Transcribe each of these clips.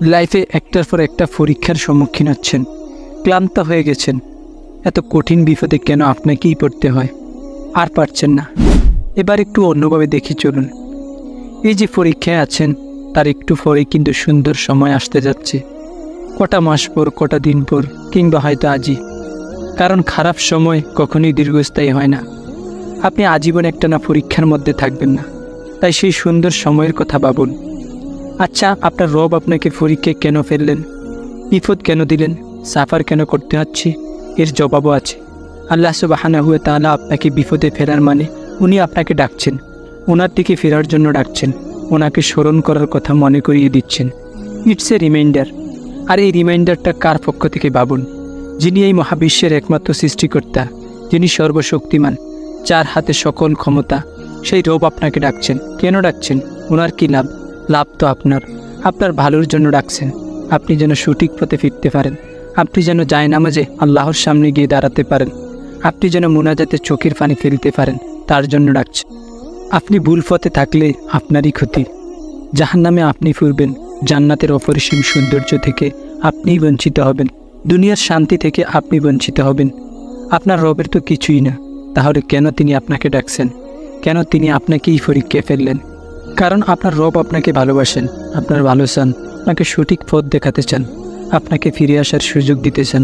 লাইফে একটার পর একটা পরীক্ষার সম্মুখীন হচ্ছেন, ক্লান্ত হয়ে গেছেন। এত কঠিন বিপদে কেন আপনাকেই পড়তে হয়? আর পারছেন না। এবার একটু অন্যভাবে দেখি চলুন। এই যে পরীক্ষায় আছেন, তার একটু পরে কিন্তু সুন্দর সময় আসতে যাচ্ছে। কটা মাস পর, কটা দিন পর, কিংবা হয়তো আজই। কারণ খারাপ সময় কখনোই দীর্ঘস্থায়ী হয় না। আপনি আজীবন একটানা পরীক্ষার মধ্যে থাকবেন না। তাই সেই সুন্দর সময়ের কথা ভাবুন। আচ্ছা, আপনার রব আপনাকে পরীক্ষায় কেন ফেললেন? বিপদ কেন দিলেন? সাফার কেন করতে হচ্ছে? এর জবাবও আছে। আল্লাহ সুবহানাহু ওয়া তাআলা আপনাকে বিপদে ফেরার মানে উনি আপনাকে ডাকছেন, ওনার দিকে ফেরার জন্য ডাকছেন, ওনাকে স্মরণ করার কথা মনে করিয়ে দিচ্ছেন। It's a reminder. আর এই রিমাইন্ডারটা কার পক্ষ থেকে ভাবুন? যিনি এই মহাবিশ্বের একমাত্র সৃষ্টিকর্তা, যিনি সর্বশক্তিমান, যার হাতে সকল ক্ষমতা, সেই রব আপনাকে ডাকছেন। কেন ডাকছেন? ওনার কি লাভ? লাভ তো আপনার ভালোর জন্য ডাকছেন। আপনি যেন সঠিক পথে ফিরতে পারেন, আপনি যেন জায়নামাজে আল্লাহর সামনে গিয়ে দাঁড়াতে পারেন, আপনি যেন মুনাজাতে চোখের পানি ফেলতে পারেন, তার জন্য ডাকছেন। আপনি ভুল পথে থাকলে আপনারই ক্ষতি। জাহান্নামে আপনি ফুরবেন, জান্নাতের অপরিসীম সৌন্দর্য থেকে আপনিই বঞ্চিত হবেন, দুনিয়ার শান্তি থেকে আপনি বঞ্চিত হবেন। আপনার রবের তো কিছুই না। তাহলে কেন তিনি আপনাকে ডাকছেন? কেন তিনি আপনাকেই পরীক্ষায় ফেললেন? কারণ আপনার রব আপনাকে ভালোবাসেন, আপনার ভালো চান, আপনাকে সঠিক পথ দেখাতে চান, আপনাকে ফিরে আসার সুযোগ দিতে চান,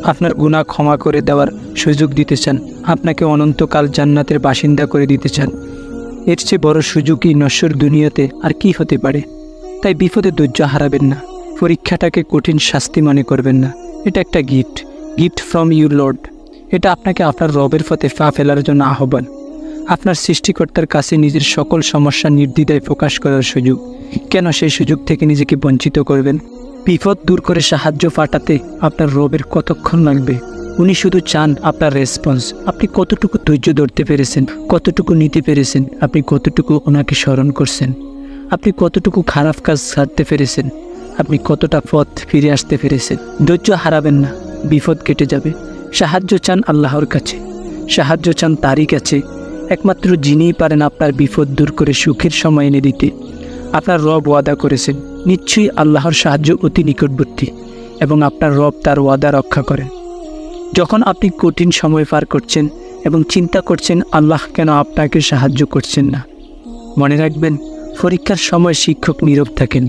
আপনার গুনাহ ক্ষমা করে দেওয়ার সুযোগ দিতে চান, আপনাকে অনন্তকাল জান্নাতের বাসিন্দা করে দিতে চান। এর চেয়ে বড় সুযোগই নশ্বর দুনিয়াতে আর কি হতে পারে? তাই বিপদে ধৈর্য হারাবেন না, পরীক্ষাটাকে কঠিন শাস্তি মনে করবেন না। এটা একটা গিফট ফ্রম ইউর লর্ড। এটা আপনাকে আপনার রবের পথে পা ফেলার জন্য আহ্বান, আপনার সৃষ্টিকর্তার কাছে নিজের সকল সমস্যা নির্দ্বিধায় প্রকাশ করার সুযোগ। কেন সেই সুযোগ থেকে নিজেকে বঞ্চিত করবেন? বিপদ দূর করে সাহায্য পাঠাতে আপনার রবের কতক্ষণ লাগবে? উনি শুধু চান আপনার রেসপন্স। আপনি কতটুকু ধৈর্য ধরতে পেরেছেন, কতটুকু নিতে পেরেছেন, আপনি কতটুকু ওনাকে স্মরণ করছেন, আপনি কতটুকু খারাপ কাজ ছাড়তে পেরেছেন, আপনি কতটা পথ ফিরে আসতে পেরেছেন। ধৈর্য হারাবেন না, বিপদ কেটে যাবে। সাহায্য চান আল্লাহর কাছে, সাহায্য চান তারই কাছে, একমাত্র যিনিই পারেন আপনার বিপদ দূর করে সুখের সময় এনে দিতে। আপনার রব ওয়াদা করেছেন, নিশ্চয়ই আল্লাহর সাহায্য অতি নিকটবর্তী, এবং আপনার রব তার ওয়াদা রক্ষা করেন। যখন আপনি কঠিন সময় পার করছেন এবং চিন্তা করছেন আল্লাহ কেন আপনাকে সাহায্য করছেন না, মনে রাখবেন, পরীক্ষার সময় শিক্ষক নীরব থাকেন,